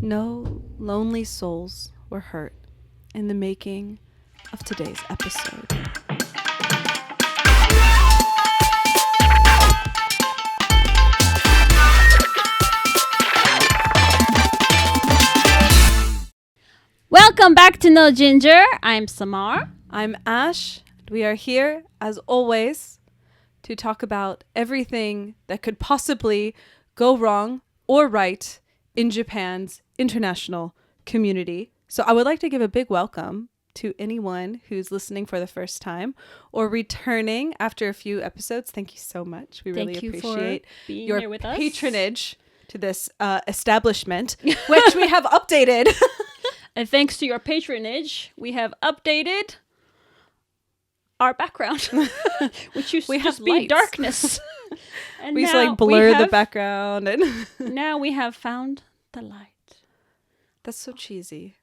No lonely souls were hurt in the making of today's episode. Welcome back to No Ginger. I'm Samar. I'm Ash. We are here, as always, to talk about everything that could possibly go wrong or right in Japan's international community. So I would like to give a big welcome to anyone who's listening for the first time or returning after a few episodes. Thank you so much. We really appreciate your patronage to this establishment, which we have updated. And thanks to your patronage, we have updated our background, which used to just be darkness. And we used to blur the background. And now we have found the light. That's so cheesy.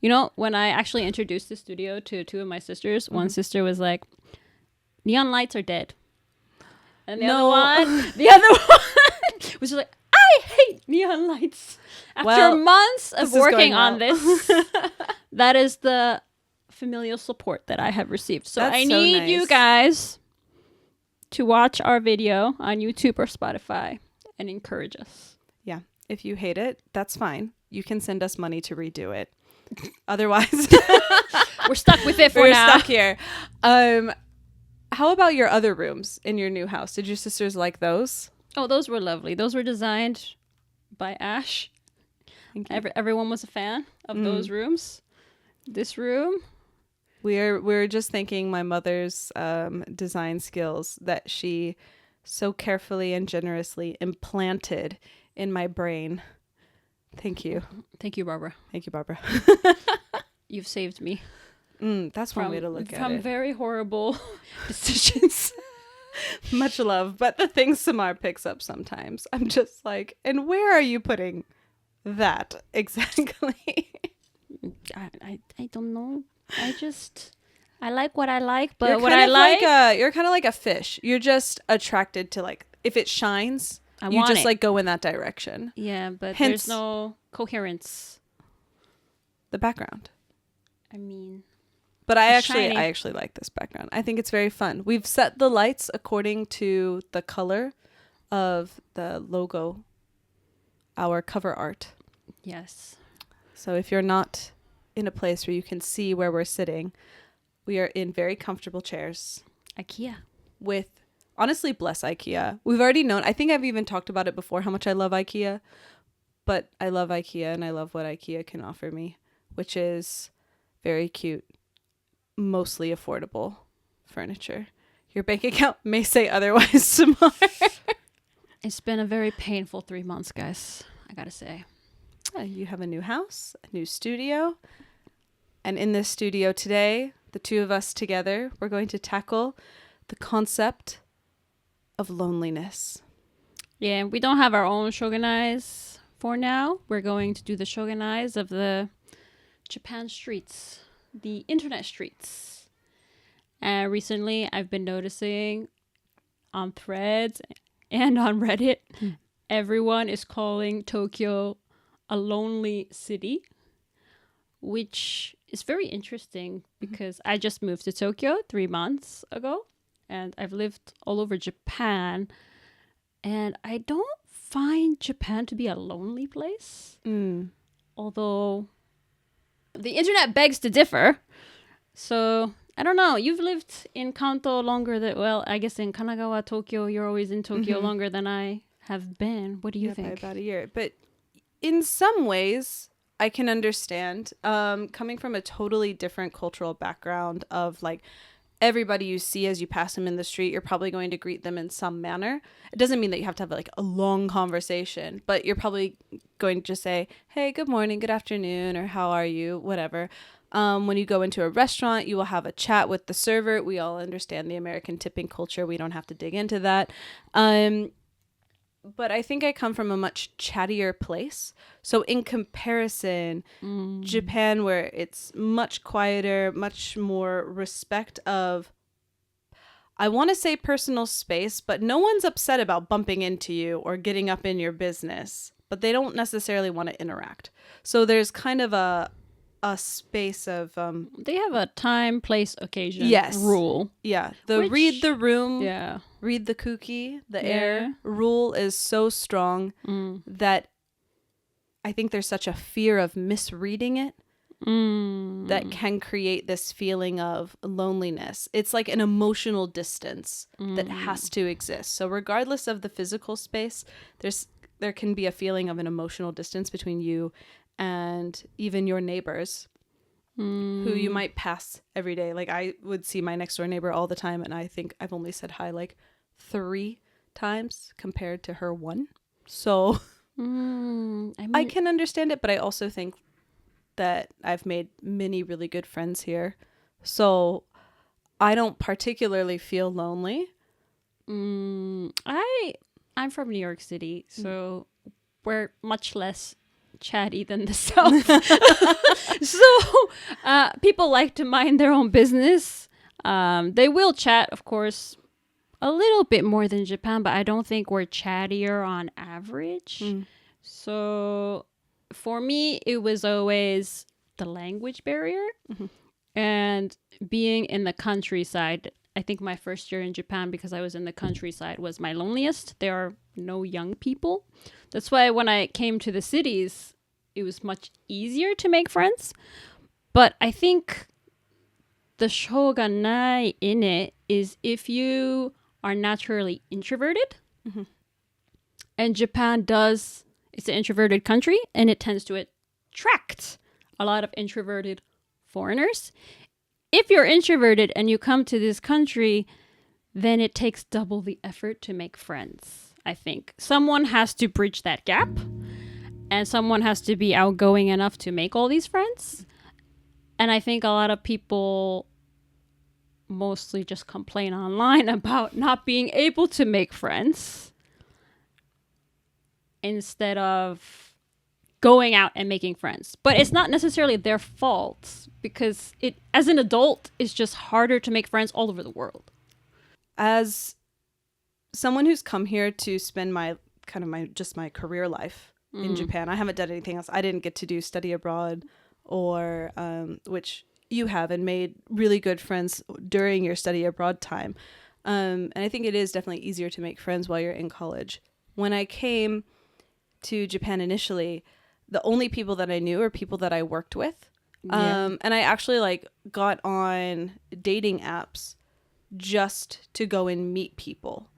You know, when I actually introduced the studio to two of my sisters, one sister was like, neon lights are dead. And the other one was like, I hate neon lights. After months of working on this, that is the familial support that I have received. So I need you guys to watch our video on YouTube or Spotify and encourage us. Yeah. If you hate it, that's fine. You can send us money to redo it. Otherwise, we're stuck with it for now. We're stuck here. How about your other rooms in your new house? Did your sisters like those? Oh, those were lovely. Those were designed by Ash. Everyone was a fan of those rooms. This room. We're just thanking my mother's design skills that she so carefully and generously implanted in my brain. Thank you. Thank you, Barbara. Thank you, Barbara. You've saved me. That's one way to look at it. From very horrible decisions. Much love, but the things Samar picks up sometimes, I'm just like, and where are you putting that exactly? I don't know. I like what I like, but you're kind of like a fish. You're just attracted to if it shines, you just go in that direction. Yeah, but there's no coherence. The background. I mean, but I actually like this background. I think it's very fun. We've set the lights according to the color of the logo, our cover art. Yes. So if you're not in a place where you can see where we're sitting, we are in very comfortable chairs. IKEA. With, honestly, bless IKEA. We've already known, I think I've even talked about it before, how much I love IKEA. But I love IKEA and I love what IKEA can offer me, which is very cute, mostly affordable furniture. Your bank account may say otherwise, Samar. It's been a very painful 3 months, guys, I gotta say. You have a new house, a new studio. And in this studio today, the two of us together, we're going to tackle the concept of loneliness. Yeah, we don't have our own shogunais for now. We're going to do the shogunais of the Japan streets, the internet streets. And recently, I've been noticing on Threads and on Reddit, everyone is calling Tokyo a lonely city, which is very interesting because I just moved to Tokyo 3 months ago and I've lived all over Japan, and I don't find Japan to be a lonely place. Although the internet begs to differ. So I don't know. You've lived in Kanto longer than, I guess in Kanagawa, Tokyo, you're always in Tokyo longer than I have been. What do you think? By about a year. But in some ways, I can understand coming from a totally different cultural background of everybody you see as you pass them in the street, you're probably going to greet them in some manner. It doesn't mean that you have to have a long conversation, but you're probably going to just say, hey, good morning, good afternoon, or how are you, whatever. When you go into a restaurant, you will have a chat with the server. We all understand the American tipping culture. We don't have to dig into that. But I think I come from a much chattier place. So in comparison, Japan, where it's much quieter, much more respect of, I want to say personal space, but no one's upset about bumping into you or getting up in your business. but they don't necessarily want to interact. So there's kind of a space of They have a time, place, occasion yes. rule. Yeah. The read the room, Yeah. read the cookie, the Yeah. air rule is so strong that I think there's such a fear of misreading it that can create this feeling of loneliness. It's like an emotional distance that has to exist. So regardless of the physical space, there can be a feeling of an emotional distance between you and even your neighbors who you might pass every day. Like I would see my next door neighbor all the time, and I think I've only said hi like 3 times compared to her 1. So I can understand it, but I also think that I've made many really good friends here. So I don't particularly feel lonely. I'm from New York City, so we're much less chatty than the South. So people like to mind their own business. They will chat, of course, a little bit more than Japan, but I don't think we're chattier on average. So for me, it was always the language barrier and being in the countryside. I think my first year in Japan, because I was in the countryside, was my loneliest. There are no young people. That's why when I came to the cities, it was much easier to make friends. But I think the shoganai in it is if you are naturally introverted, and Japan it's an introverted country, and it tends to attract a lot of introverted foreigners. If you're introverted and you come to this country, then it takes double the effort to make friends, I think. Someone has to bridge that gap, and someone has to be outgoing enough to make all these friends. And I think a lot of people mostly just complain online about not being able to make friends instead of going out and making friends. But it's not necessarily their fault, because it, as an adult, it's just harder to make friends all over the world. As someone who's come here to spend my career life in Japan, I haven't done anything else. I didn't get to do study abroad, or which you have, and made really good friends during your study abroad time. And I think it is definitely easier to make friends while you're in college. When I came to Japan initially, the only people that I knew are people that I worked with. And I actually got on dating apps just to go and meet people.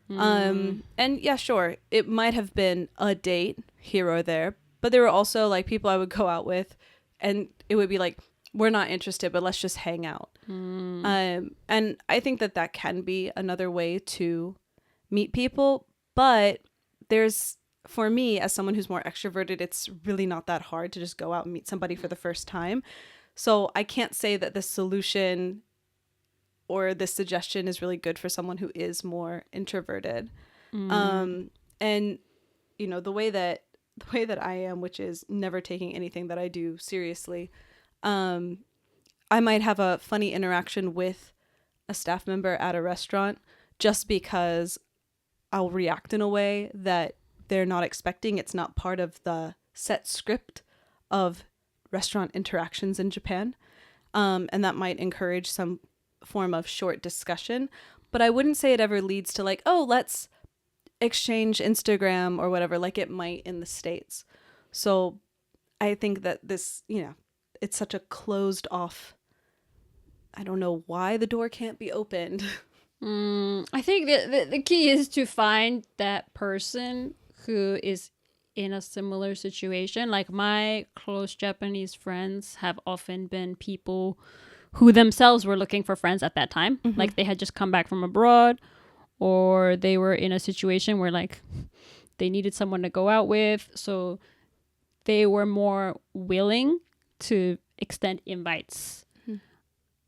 And yeah, sure, it might have been a date here or there, but there were also people I would go out with, and it would be like, we're not interested, but let's just hang out. And I think that can be another way to meet people. But for me, as someone who's more extroverted, it's really not that hard to just go out and meet somebody for the first time. So I can't say that this solution or this suggestion is really good for someone who is more introverted. And the way that I am, which is never taking anything that I do seriously, I might have a funny interaction with a staff member at a restaurant just because I'll react in a way that they're not expecting. It's not part of the set script of restaurant interactions in Japan. And that might encourage some form of short discussion. But I wouldn't say it ever leads to let's exchange Instagram or whatever, like it might in the States. So I think that this, it's such a closed off. I don't know why the door can't be opened. I think the key is to find that person who is in a similar situation. Like my close Japanese friends have often been people who themselves were looking for friends at that time. Like they had just come back from abroad, or they were in a situation where they needed someone to go out with. So they were more willing to extend invites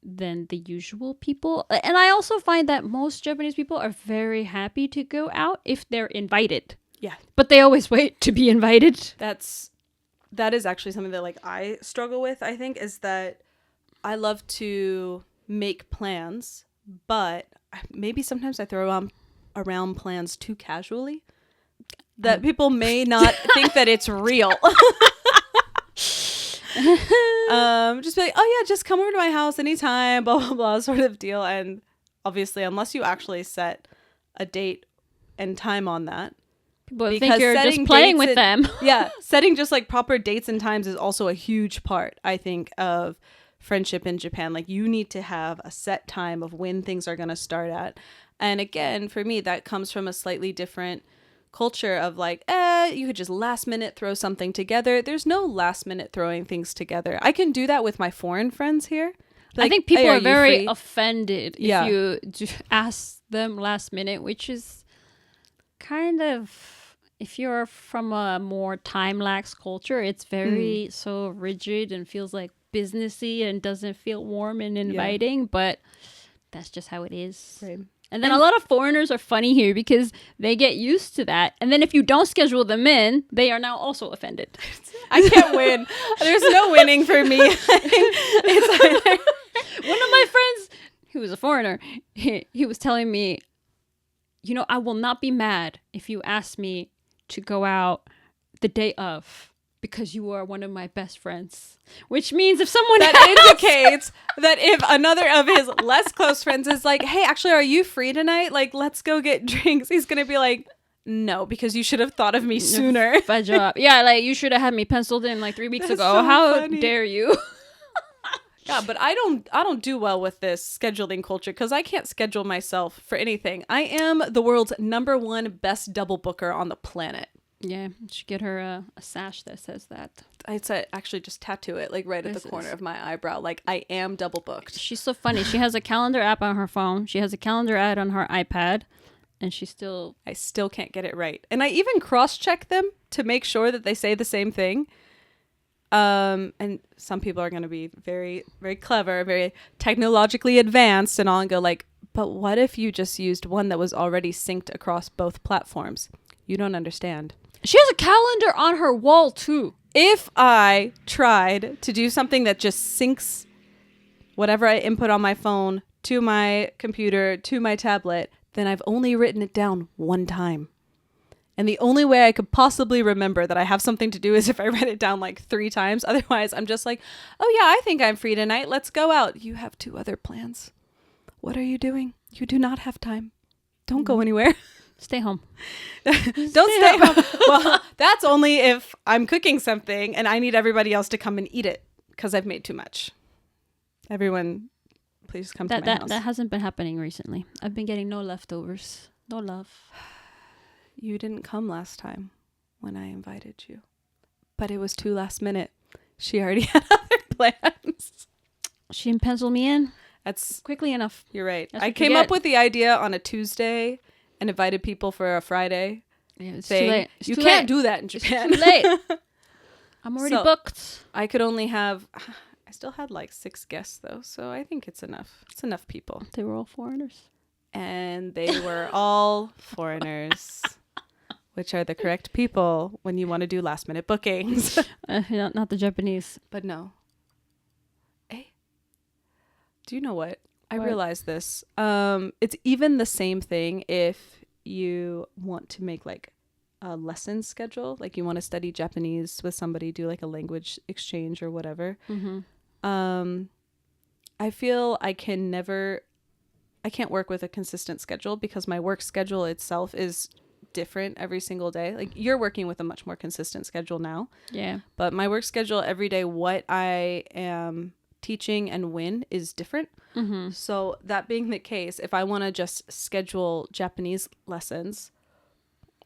than the usual people. And I also find that most Japanese people are very happy to go out if they're invited. Yeah. But they always wait to be invited. That is actually something that I struggle with, I think, is that I love to make plans, but maybe sometimes I throw around plans too casually. that people may not think that it's real. Just be like, oh yeah, just come over to my house anytime, blah blah blah, sort of deal. And obviously, unless you actually set a date and time on that, people think you're just playing with them. Yeah, setting just like proper dates and times is also a huge part, I think, of friendship in Japan. Like, you need to have a set time of when things are going to start at. And again, for me, that comes from a slightly different culture of like, you could just last minute throw something together. There's no last minute throwing things together. I can do that with my foreign friends here. Like, I think people hey, are very free? Offended if you ask them last minute, which is kind of, if you're from a more time lax culture, it's very so rigid and feels like businessy and doesn't feel warm and inviting, but that's just how it is. Right. And then a lot of foreigners are funny here because they get used to that. And then if you don't schedule them in, they are now also offended. I can't win. There's no winning for me. It's either. One of my friends, who was a foreigner, he was telling me, you know, I will not be mad if you ask me to go out the day of, because you are one of my best friends. Which means if someone indicates that if another of his less close friends is like, hey, actually, are you free tonight? Like, let's go get drinks. He's going to be like, no, because you should have thought of me sooner. Fudge up. Yeah, like, you should have had me penciled in like 3 weeks That's ago. so How funny. dare you? Yeah, but I don't do well with this scheduling culture because I can't schedule myself for anything. I am the world's #1 best double booker on the planet. Yeah, you should get her a sash that says that. I'd say actually just tattoo it like right at the corner of my eyebrow. Like, I am double booked. She's so funny. She has a calendar app on her phone. She has a calendar app on her iPad. And I still can't get it right. And I even cross-check them to make sure that they say the same thing. And some people are going to be very, very clever, very technologically advanced and all, and go like, but what if you just used one that was already synced across both platforms? You don't understand. She has a calendar on her wall too. If I tried to do something that just syncs whatever I input on my phone to my computer, to my tablet, then I've only written it down one time. And the only way I could possibly remember that I have something to do is if I write it down like 3 times. Otherwise, I'm just like, oh yeah, I think I'm free tonight. Let's go out. You have 2 other plans. What are you doing? You do not have time. Don't go anywhere. Stay home. Don't stay home. Well, that's only if I'm cooking something and I need everybody else to come and eat it because I've made too much. Everyone, please come to my house. That hasn't been happening recently. I've been getting no leftovers. No love. You didn't come last time when I invited you. But it was too last minute. She already had other plans. She didn't pencil me in. That's quickly enough. You're right. I came up with the idea on a Tuesday and invited people for a Friday. Yeah, it's saying, too late. You can't do that in Japan. It's too late. I'm already booked. I could only have... I still had like 6 guests though, so I think it's enough. It's enough people. They were all foreigners. And they were all foreigners. Which are the correct people when you want to do last minute bookings. Not the Japanese. But no. Hey, do you know what? I realized this. It's even the same thing if you want to make like a lesson schedule. Like you want to study Japanese with somebody, do like a language exchange or whatever. Mm-hmm. I feel I can't work with a consistent schedule because my work schedule itself is different every single day. Like you're working with a much more consistent schedule now. Yeah. But my work schedule every day, what I am teaching and when is different. Mm-hmm. So that being the case, if I want to just schedule Japanese lessons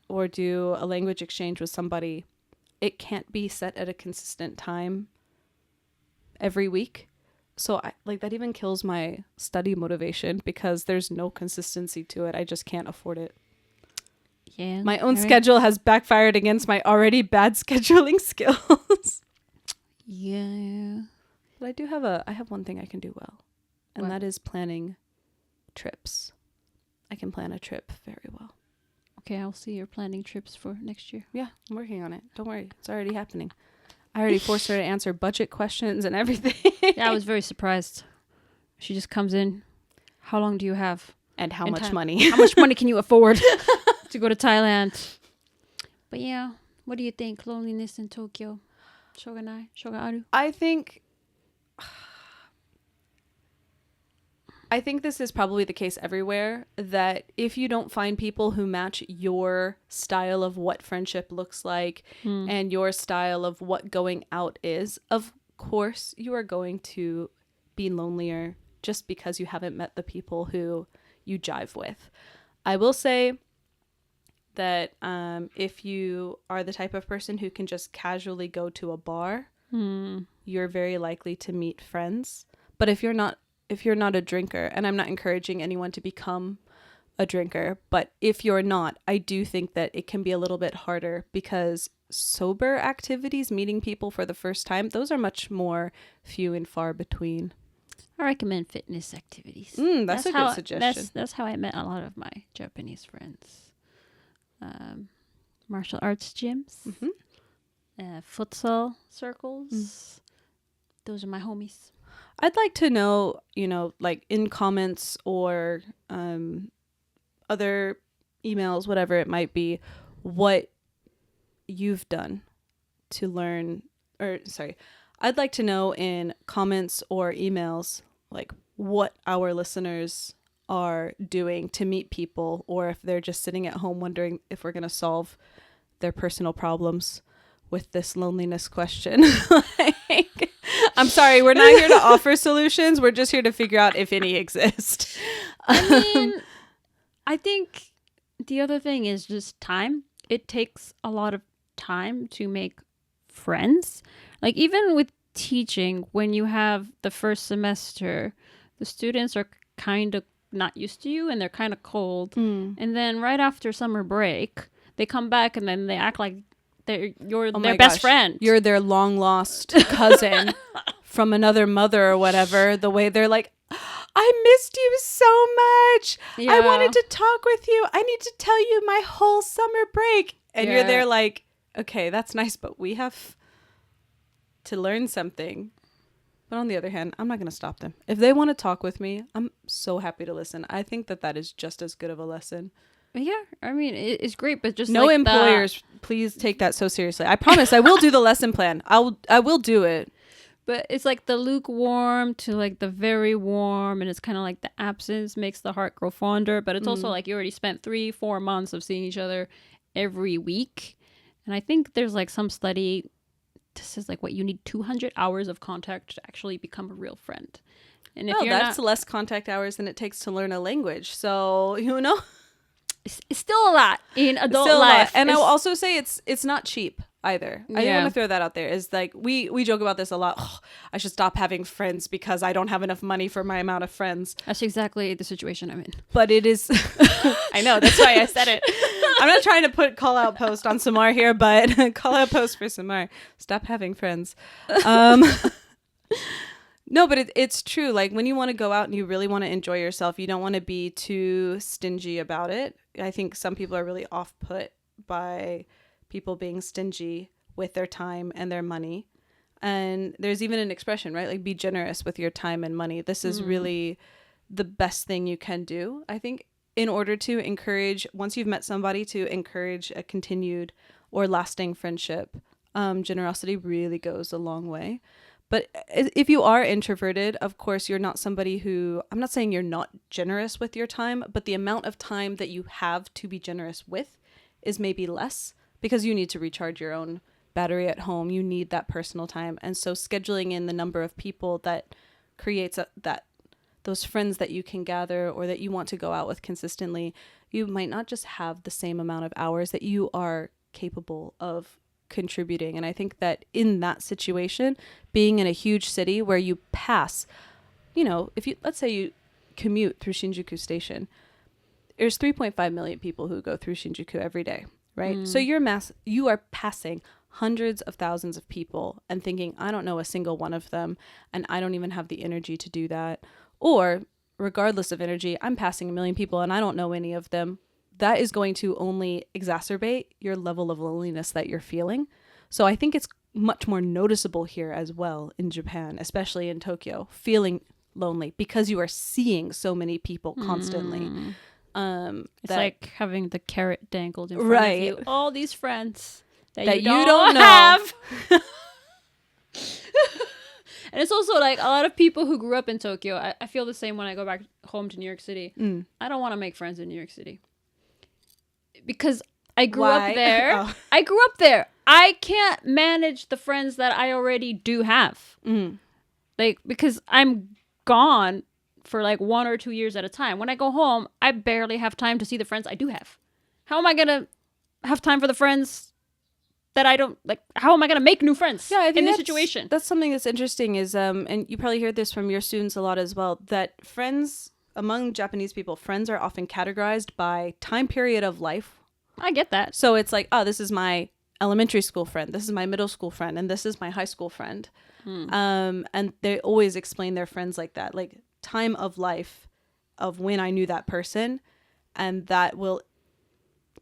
or do a language exchange with somebody, it can't be set at a consistent time every week. So that even kills my study motivation because there's no consistency to it. I just can't afford it. Yeah. My own schedule has backfired against my already bad scheduling skills. Yeah. But I have one thing I can do well. And that is planning trips. I can plan a trip very well. Okay, I'll see you're planning trips for next year. Yeah, I'm working on it. Don't worry. It's already happening. I already forced her to answer budget questions and everything. Yeah, I was very surprised. She just comes in. How long do you have? And how much money? How much money can you afford to go to Thailand? But yeah, what do you think? Loneliness in Tokyo. Shoganai? Shoga I think this is probably the case everywhere, that if you don't find people who match your style of what friendship looks like and your style of what going out is, of course you are going to be lonelier just because you haven't met the people who you jive with. I will say that if you are the type of person who can just casually go to a bar, you're very likely to meet friends. But if you're not a drinker, and I'm not encouraging anyone to become a drinker, but if you're not, I do think that it can be a little bit harder, because sober activities, meeting people for the first time, those are much more few and far between. I recommend fitness activities. That's a good suggestion. That's how I met a lot of my Japanese friends. Martial arts gyms, futsal circles. Those are my homies. I'd like to know, like in comments or other emails, whatever it might be, what you've done to learn, I'd like to know in comments or emails, like what our listeners are doing to meet people, or if they're just sitting at home wondering if we're going to solve their personal problems with this loneliness question. I'm sorry, we're not here to offer solutions. We're just here to figure out if any exist. I think the other thing is just time. It takes a lot of time to make friends. Like even with teaching, when you have the first semester, the students are kind of not used to you and they're kind of cold. And then right after summer break, they come back and then they act like you're their best friend. You're their long lost cousin from another mother or whatever. The way they're like, I missed you so much. Yeah. I wanted to talk with you. I need to tell you my whole summer break. And you're there like, okay, that's nice, but we have to learn something. But on the other hand, I'm not going to stop them. If they want to talk with me, I'm so happy to listen. I think that is just as good of a lesson. Yeah, I mean, it's great, but just no employers, please take that so seriously. I promise I will do the lesson plan. I will do it. But it's like the lukewarm to like the very warm, and it's kind of like the absence makes the heart grow fonder. But it's also like you already spent 3-4 months of seeing each other every week. And I think there's like some study that says like what you need 200 hours of contact to actually become a real friend. And if that's less contact hours than it takes to learn a language. So, it's still a lot in adult life. And I will also say it's not cheap either. I want to throw that out there. Is like we joke about this a lot. Oh, I should stop having friends because I don't have enough money for my amount of friends. That's exactly the situation I'm in. But it is I know, that's why I said it. I'm not trying to put call out post on Samar here, but call out post for Samar. Stop having friends. No, but it's true. Like when you want to go out and you really want to enjoy yourself, you don't want to be too stingy about it. I think some people are really off put by people being stingy with their time and their money. And there's even an expression, right? Like be generous with your time and money. This is really the best thing you can do, I think, in order to encourage, once you've met somebody, to encourage a continued or lasting friendship. Generosity really goes a long way. But if you are introverted, of course, you're not somebody who, I'm not saying you're not generous with your time, but the amount of time that you have to be generous with is maybe less, because you need to recharge your own battery at home. You need that personal time. And so scheduling in the number of people that creates those friends that you can gather or that you want to go out with consistently, you might not just have the same amount of hours that you are capable of contributing. And I think that in that situation, being in a huge city where you pass, let's say you commute through Shinjuku Station, there's 3.5 million people who go through Shinjuku every day, right? So you are passing hundreds of thousands of people and thinking, I don't know a single one of them, and I don't even have the energy to do that. Or regardless of energy, I'm passing 1 million people and I don't know any of them. That is going to only exacerbate your level of loneliness that you're feeling. So I think it's much more noticeable here as well in Japan, especially in Tokyo, feeling lonely because you are seeing so many people constantly. It's that, like having the carrot dangled in front Right. of you. All these friends that you you don't know. have. And it's also like a lot of people who grew up in Tokyo. I feel the same when I go back home to New York City. I don't want to make friends in New York City because I grew up there. Oh. I grew up there. I can't manage the friends that I already do have. Like, because I'm gone for like 1 or 2 years at a time. When I go home, I barely have time to see the friends I do have. How am I going to have time for the friends that I don't like? How am I going to make new friends in this situation? That's something that's interesting is, and you probably heard this from your students a lot as well, that friends among Japanese people, friends are often categorized by time period of life. I get that. So it's like, oh, this is my elementary school friend, this is my middle school friend, and this is my high school friend. And they always explain their friends like that, like time of life of when I knew that person, and that will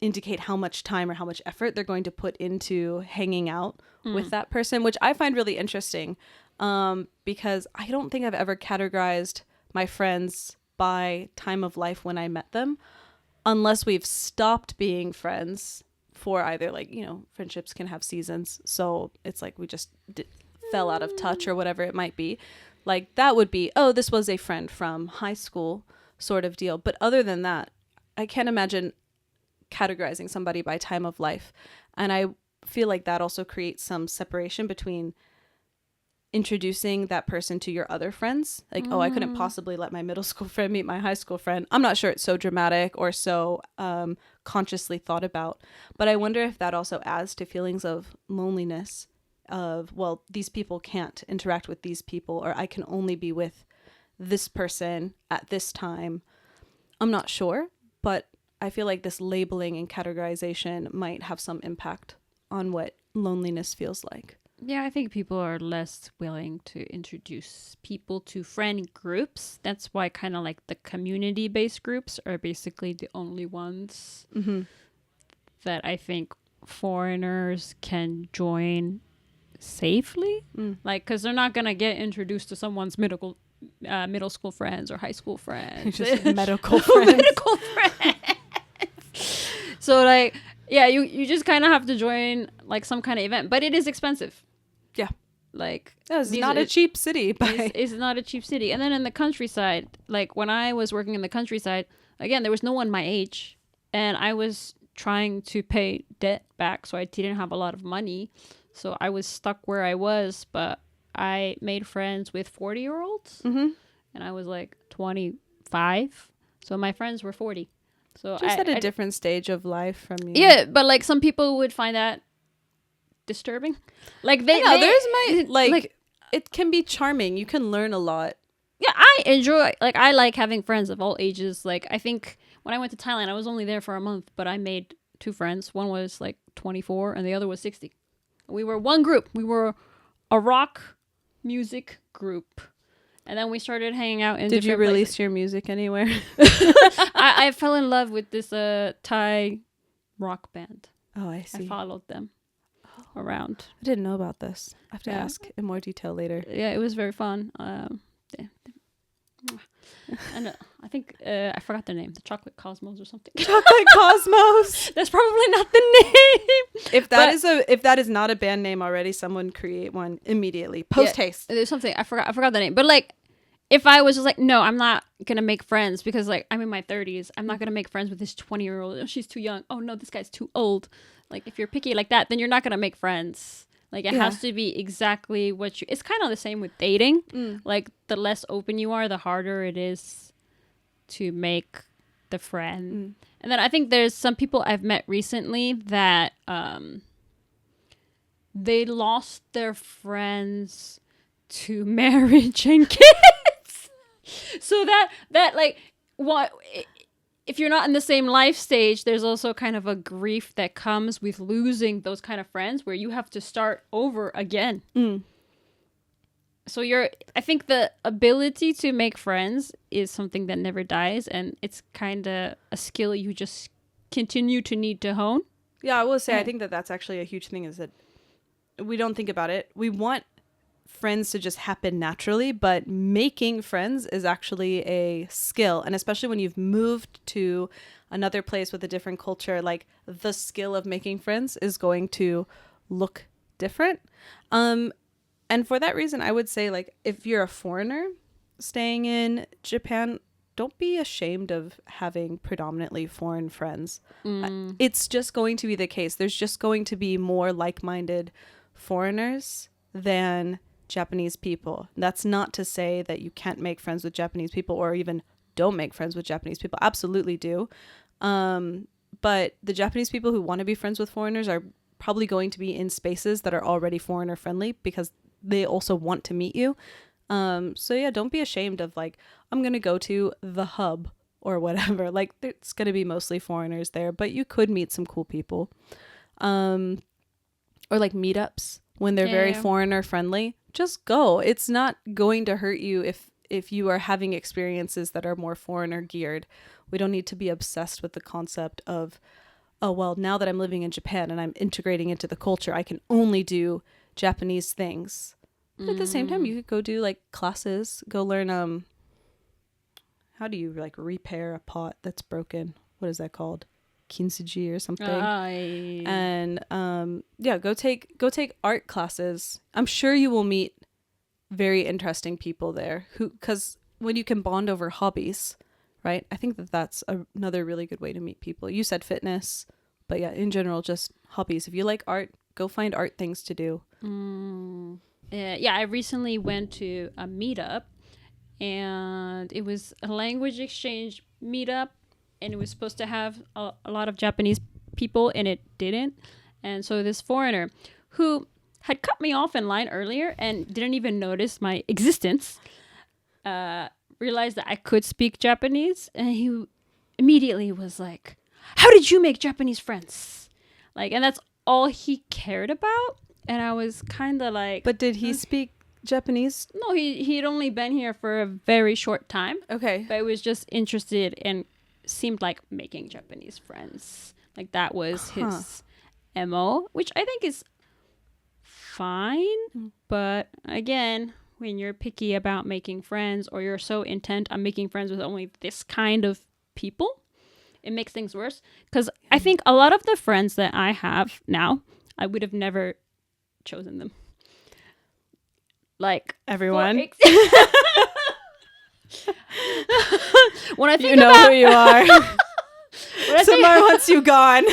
indicate how much time or how much effort they're going to put into hanging out with that person, which I find really interesting, because I don't think I've ever categorized my friends by time of life when I met them, unless we've stopped being friends for either, like, you know, friendships can have seasons, so it's like we just fell out of touch or whatever it might be. Like, that would be, oh, this was a friend from high school sort of deal. But other than that, I can't imagine categorizing somebody by time of life. And I feel like that also creates some separation between introducing that person to your other friends. Like, oh, I couldn't possibly let my middle school friend meet my high school friend. I'm not sure it's so dramatic or so consciously thought about. But I wonder if that also adds to feelings of loneliness of, well, these people can't interact with these people, or I can only be with this person at this time. I'm not sure, but I feel like this labeling and categorization might have some impact on what loneliness feels like. Yeah, I think people are less willing to introduce people to friend groups. That's why kind of like the community-based groups are basically the only ones that I think foreigners can join safely. Like, because they're not going to get introduced to someone's middle school friends or high school friends. Just medical friends. Medical friends. So, like, yeah, you just kind of have to join, like, some kind of event. But it is expensive. Yeah. Like, it's not a cheap city. It's not a cheap city. And then in the countryside, like, when I was working in the countryside, again, there was no one my age. And I was trying to pay debt back, so I didn't have a lot of money. So I was stuck where I was, but I made friends with 40-year-olds. And I was, like, 25. So my friends were 40. So just at a different stage of life from you. Yeah, but, like, some people would find that disturbing. Like, it can be charming. You can learn a lot. Yeah, I like having friends of all ages. Like, I think when I went to Thailand, I was only there for a month, but I made 2 friends. One was, like, 24 and the other was 60. We were one group. We were a rock music group. And then we started hanging out in Did you release places. your music anywhere? I fell in love with this Thai rock band. Oh, I see. I followed them around. I didn't know about this. I have to ask in more detail later. Yeah, it was very fun. And I think I forgot their name. The Chocolate Cosmos or something. Chocolate Cosmos. That's probably not the name. If that is not a band name already, someone create one immediately. Post haste. There's something I forgot the name. But, like, if I was just like, no, I'm not gonna make friends because, like, I'm in my 30s. I'm not gonna make friends with this 20-year-old. Oh, she's too young. Oh no, this guy's too old. Like, if you're picky like that, then you're not gonna make friends. Like, it has to be exactly what you... It's kind of the same with dating. Like, the less open you are, the harder it is to make the friend. And then I think there's some people I've met recently that they lost their friends to marriage and kids. So that like, what... If you're not in the same life stage, there's also kind of a grief that comes with losing those kind of friends where you have to start over again. So I think the ability to make friends is something that never dies, and it's kind of a skill you just continue to need to hone. Yeah, I will say, I think that's actually a huge thing, is that we don't think about it. We want friends to just happen naturally, but making friends is actually a skill. And especially when you've moved to another place with a different culture, like the skill of making friends is going to look different. And for that reason, I would say, like, if you're a foreigner staying in Japan, don't be ashamed of having predominantly foreign friends. It's just going to be the case. There's just going to be more like-minded foreigners than Japanese people. That's not to say that you can't make friends with Japanese people or even don't make friends with Japanese people. Absolutely do. But the Japanese people who want to be friends with foreigners are probably going to be in spaces that are already foreigner friendly because they also want to meet you. So yeah, don't be ashamed of like, I'm going to go to the hub or whatever. Like, it's going to be mostly foreigners there, but you could meet some cool people. Or like meetups when they're very foreigner friendly. Just go. It's not going to hurt you if you are having experiences that are more foreigner geared. We don't need to be obsessed with the concept of, oh, well, now that I'm living in Japan and I'm integrating into the culture, I can only do Japanese things. But at the same time, you could go do like classes, go learn how do you like repair a pot that's broken? What is that called? Kintsugi or something. And yeah, go take art classes. I'm sure you will meet very interesting people there because when you can bond over hobbies, right? I think that's another really good way to meet people. You said fitness, but yeah, in general, just hobbies. If you like art, go find art things to do. Yeah, I recently went to a meetup, and it was a language exchange meetup, and it was supposed to have a lot of Japanese people, and it didn't. And so this foreigner who had cut me off in line earlier and didn't even notice my existence realized that I could speak Japanese, and he immediately was like, "How did you make Japanese friends?" Like, and that's all he cared about. And I was kind of like... But did he speak Japanese? No, he'd only been here for a very short time. Okay. But he was just interested and seemed like making Japanese friends. Like, that was his MO, which I think is fine. But again, when you're picky about making friends or you're so intent on making friends with only this kind of people, it makes things worse. Because I think a lot of the friends that I have now, I would have never chosen them. Like everyone. When I think you know about who you are. Samar wants you gone.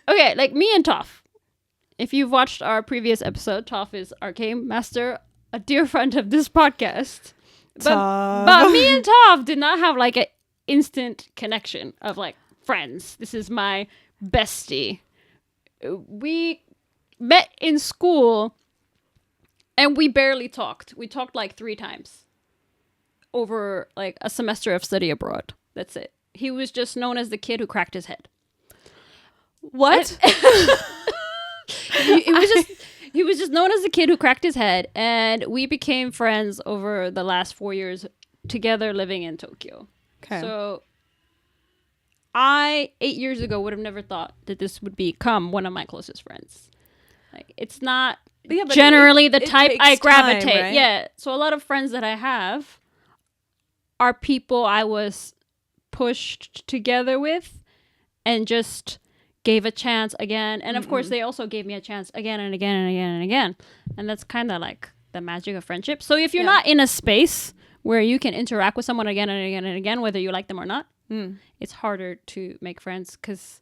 Okay, like me and Toph. If you've watched our previous episode, Toph is our game master, a dear friend of this podcast. But me and Toph did not have like an instant connection of like friends. This is my bestie. We met in school and we barely talked. We talked like 3 times over like a semester of study abroad. That's it. He was just known as the kid who cracked his head. What? He was just known as the kid who cracked his head, and we became friends over the last 4 years together living in Tokyo. Okay. So I 8 years ago would have never thought that this would become one of my closest friends. Like, it's not generally the type I gravitate. Time, right? Yeah. So a lot of friends that I have are people I was pushed together with and just gave a chance again. And of course, they also gave me a chance again and again and again and again. And that's kind of like the magic of friendship. So if you're not in a space where you can interact with someone again and again and again, whether you like them or not, it's harder to make friends because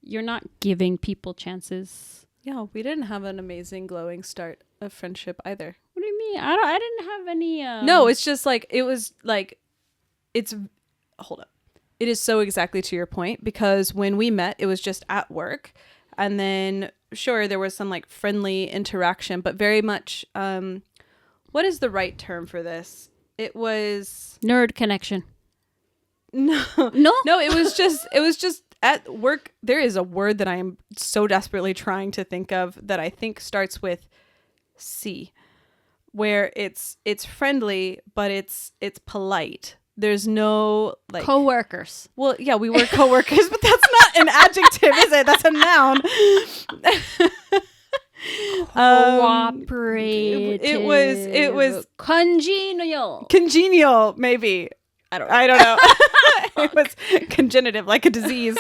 you're not giving people chances. Yeah, we didn't have an amazing glowing start of friendship either. What do you mean? I didn't have any... No, it's just like, it was like, hold up. It is so exactly to your point, because when we met, it was just at work. And then, sure, there was some like friendly interaction, but very much, what is the right term for this? It was... Nerd connection. No, it was just at work. There is a word that I am so desperately trying to think of that I think starts with C, where it's friendly, but it's polite. There's no like coworkers. Well, yeah, we were coworkers, but that's not an adjective, is it? That's a noun. Cooperative. It was congenial, maybe. I don't know. It was congenitive, like a disease.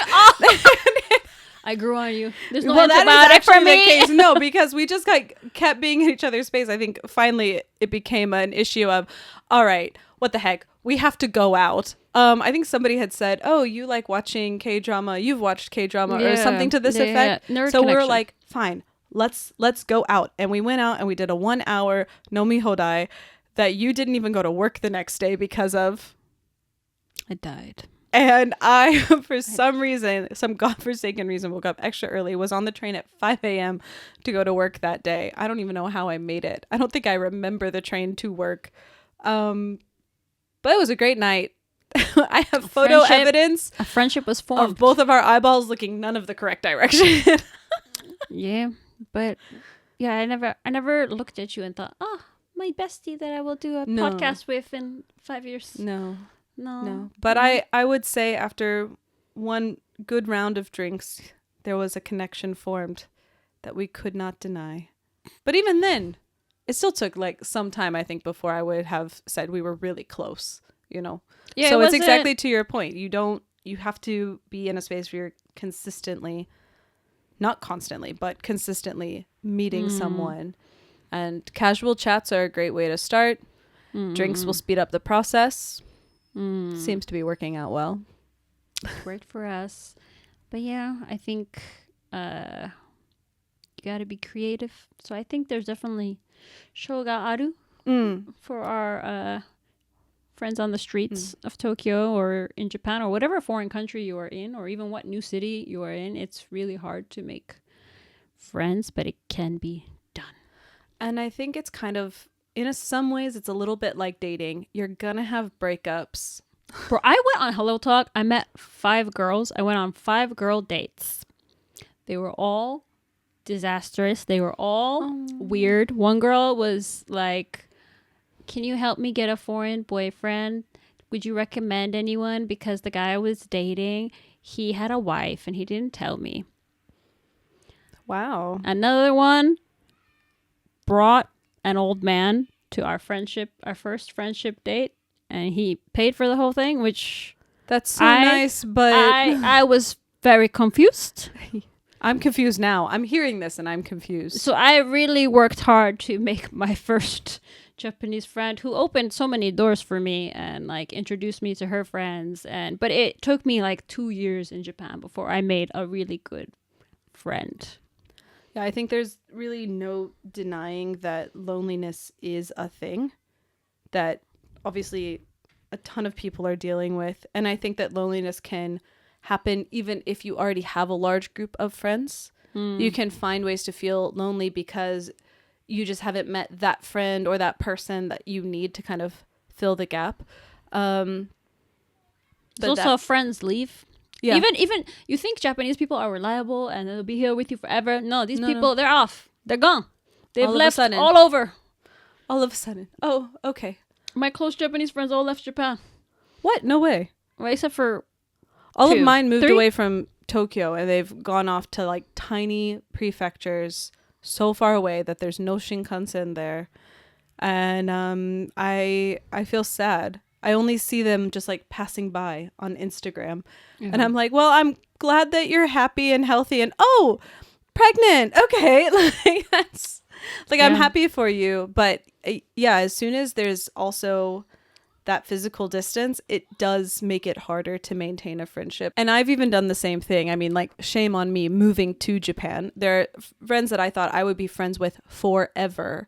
I grew on you. There's no that is antibiotic for actually me. the case. No, because we just kept being in each other's space. I think finally it became an issue of, all right, what the heck? We have to go out. I think somebody had said, "Oh, you like watching K-drama? You've watched K-drama or something to this effect." Nerd so we were connection. like, "Fine, let's go out." And we went out and we did a 1 hour Nomi Hodai that you didn't even go to work the next day because of. I died. And I, for some reason, some godforsaken reason, woke up extra early, was on the train at 5 a.m. to go to work that day. I don't even know how I made it. I don't think I remember the train to work. But it was a great night. I have photo evidence. A friendship was formed. Of both of our eyeballs looking none of the correct direction. Yeah, but yeah, I never looked at you and thought, oh, my bestie that I will do a podcast with in 5 years. No. No. But I would say after one good round of drinks, there was a connection formed that we could not deny. But even then, it still took like some time, I think, before I would have said we were really close, you know? Yeah, so it's exactly to your point. You have to be in a space where you're consistently, not constantly, but consistently meeting someone. And casual chats are a great way to start. Drinks will speed up the process. Seems to be working out well. Great for us. But yeah, I think you gotta be creative. So I think there's definitely shoga aru for our friends on the streets of Tokyo or in Japan or whatever foreign country you are in, or even what new city you are in. It's really hard to make friends, but it can be done. And I think it's kind of, in some ways, it's a little bit like dating. You're gonna have breakups. Bro, I went on Hello Talk. I met 5 girls. I went on 5 girl dates. They were all disastrous. They were all weird. One girl was like, can you help me get a foreign boyfriend? Would you recommend anyone? Because the guy I was dating, he had a wife and he didn't tell me. Wow. Another one brought an old man to our first friendship date, and he paid for the whole thing, which that's so nice, but I was very confused. I'm confused now. I'm hearing this and I'm confused. So I really worked hard to make my first Japanese friend, who opened so many doors for me and like introduced me to her friends, but it took me like 2 years in Japan before I made a really good friend. Yeah, I think there's really no denying that loneliness is a thing that obviously a ton of people are dealing with. And I think that loneliness can happen even if you already have a large group of friends. You can find ways to feel lonely because you just haven't met that friend or that person that you need to kind of fill the gap. But also friends leave. Yeah. Even you think Japanese people are reliable and they'll be here with you forever. No, these people, they're off. They're gone. They've left all over. All of a sudden. Oh, okay. My close Japanese friends all left Japan. What? No way. Well, except for all of mine moved away from Tokyo, and they've gone off to like tiny prefectures so far away that there's no Shinkansen there. And I feel sad. I only see them just like passing by on Instagram. And I'm like, well, I'm glad that you're happy and healthy and pregnant. Okay. Like that's like, I'm happy for you. But yeah, as soon as there's also that physical distance, it does make it harder to maintain a friendship. And I've even done the same thing. I mean, like, shame on me moving to Japan. There are friends that I thought I would be friends with forever.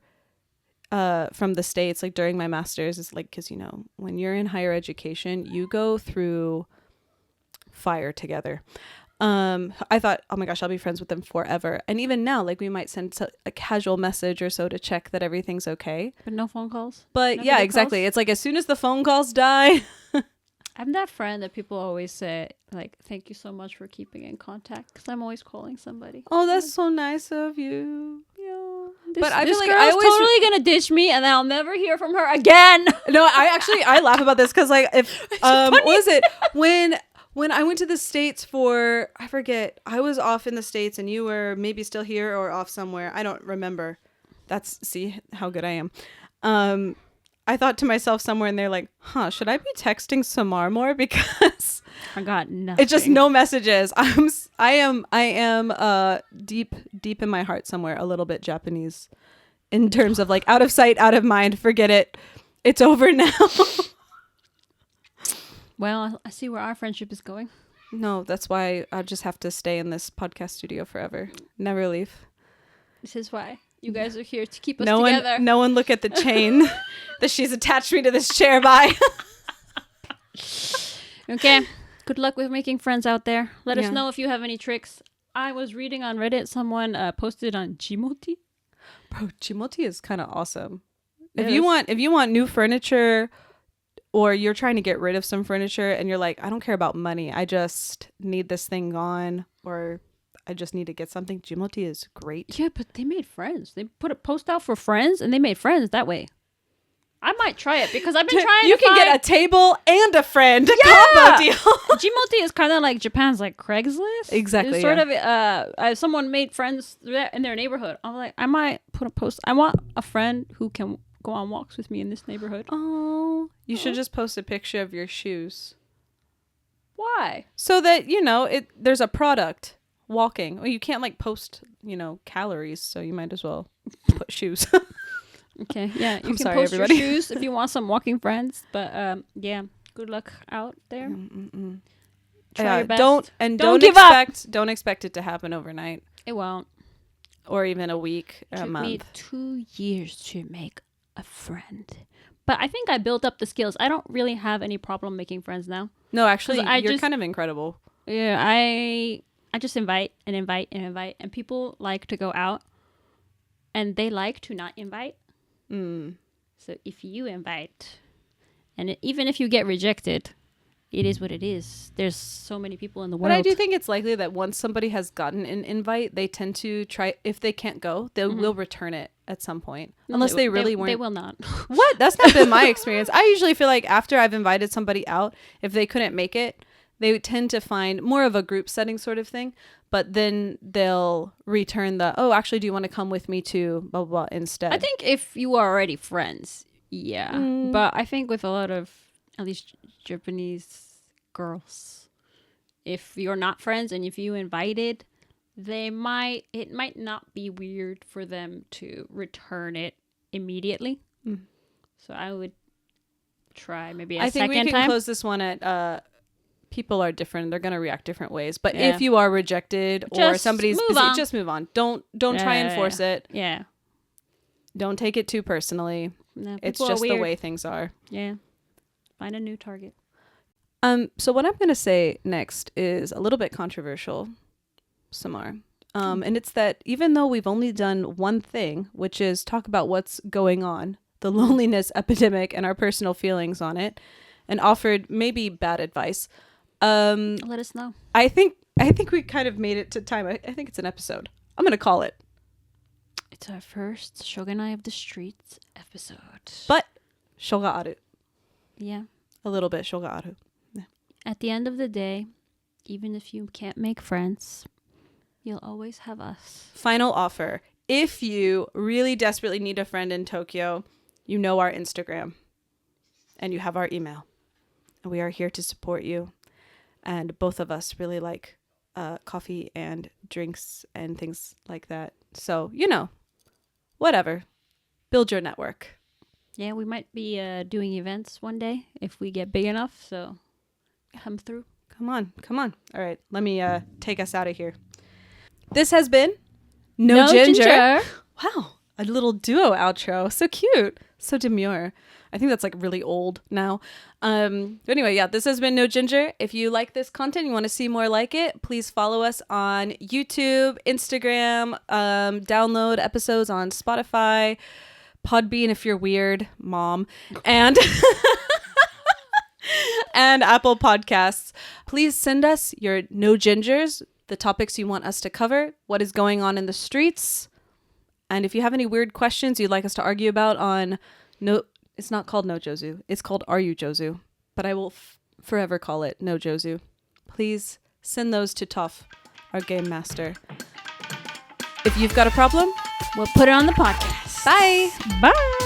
From the States, like during my master's, is like, because, you know, when you're in higher education, you go through fire together. I thought, oh my gosh, I'll be friends with them forever. And even now, like, we might send a casual message or so to check that everything's okay. But no phone calls? But no, yeah, exactly. Calls? It's like as soon as the phone calls die. I'm that friend that people always say, like, thank you so much for keeping in contact, because I'm always calling somebody. Oh, that's so nice of you. Yeah. But I feel like girl's totally gonna ditch me, and then I'll never hear from her again. No, I laugh about this because, like, if what was it when I went to the States for, I forget, I was off in the States and you were maybe still here or off somewhere. I don't remember. See how good I am. I thought to myself somewhere in there like, should I be texting Samar more? Because I got nothing. it's just no messages. I am deep in my heart somewhere a little bit Japanese in terms of like out of sight, out of mind. Forget it. It's over now. Well, I see where our friendship is going. No, that's why I just have to stay in this podcast studio forever. Never leave. This is why. You guys are here to keep us together. No one look at the chain that she's attached me to this chair by. Okay. Good luck with making friends out there. Let us know if you have any tricks. I was reading on Reddit, someone posted on Jimoti. Bro, Jimoti is kind of awesome. If you want new furniture, or you're trying to get rid of some furniture and you're like, I don't care about money, I just need this thing gone, or I just need to get something, Jimoti is great. Yeah, but they made friends. They put a post out for friends and they made friends that way. I might try it because I've been trying You can get a table and a friend. Combo deal. Jimoti is kind of like Japan's like Craigslist. Exactly. It's sort of someone made friends in their neighborhood. I'm like, I might put a post. I want a friend who can go on walks with me in this neighborhood. Oh, you should just post a picture of your shoes. Why? So that, there's a product walking. Well, you can't like post, calories, so you might as well put shoes. Okay, yeah, you I'm can sorry, post everybody. your shoes if you want some walking friends. But yeah, good luck out there. Try your best. Don't expect it to happen overnight. It won't. Or even a week, or a month. It took me 2 years to make a friend. But I think I built up the skills. I don't really have any problem making friends now. No, actually, you're kind of incredible. Yeah, I just invite and invite and invite. And people like to go out. And they like to not invite. So if you invite, and even if you get rejected, it is what it is. There's so many people in the world. But I do think it's likely that once somebody has gotten an invite, they tend to try, if they can't go, they will return it at some point. No, unless they really weren't. They will not. What? That's not been my experience. I usually feel like after I've invited somebody out, if they couldn't make it, they tend to find more of a group setting sort of thing. But then they'll return actually, do you want to come with me to blah, blah, blah instead? I think if you are already friends, yeah. But I think with a lot of, at least Japanese girls, if you're not friends and if you invited, it might not be weird for them to return it immediately. So I would try maybe a second time. I think we can close this one at people are different. They're going to react different ways. But if you are rejected or somebody's busy, just move on. Don't try and force it. Yeah. Don't take it too personally. No, it's just the way things are. Yeah. Find a new target. So what I'm going to say next is a little bit controversial, Samar. And it's that even though we've only done one thing, which is talk about what's going on, the loneliness epidemic and our personal feelings on it, and offered maybe bad advice, let us know. I think we kind of made it to time. I think it's an episode. I'm going to call it. It's our first Show gaないof the Streets episode. But shoga aru. Yeah. A little bit shoga aru. Yeah. At the end of the day, even if you can't make friends, you'll always have us. Final offer. If you really desperately need a friend in Tokyo, you know our Instagram. And you have our email. And we are here to support you. And both of us really like coffee and drinks and things like that. So, whatever. Build your network. Yeah, we might be doing events one day if we get big enough. So come through. Come on. All right, let me take us out of here. This has been No Ginger. Wow, a little duo outro. So cute. So demure. I think that's like really old now. But anyway, yeah, this has been No Ginger. If you like this content, you want to see more like it, please follow us on YouTube, Instagram, download episodes on Spotify, Podbean if you're weird, mom, and and Apple Podcasts. Please send us your No Gingers, the topics you want us to cover, what is going on in the streets, and if you have any weird questions you'd like us to argue about on it's not called No Jozu. It's called Are You Jozu? But I will forever call it No Jozu. please send those to Toph, our game master. If you've got a problem, We'll put it on the podcast. bye. Bye.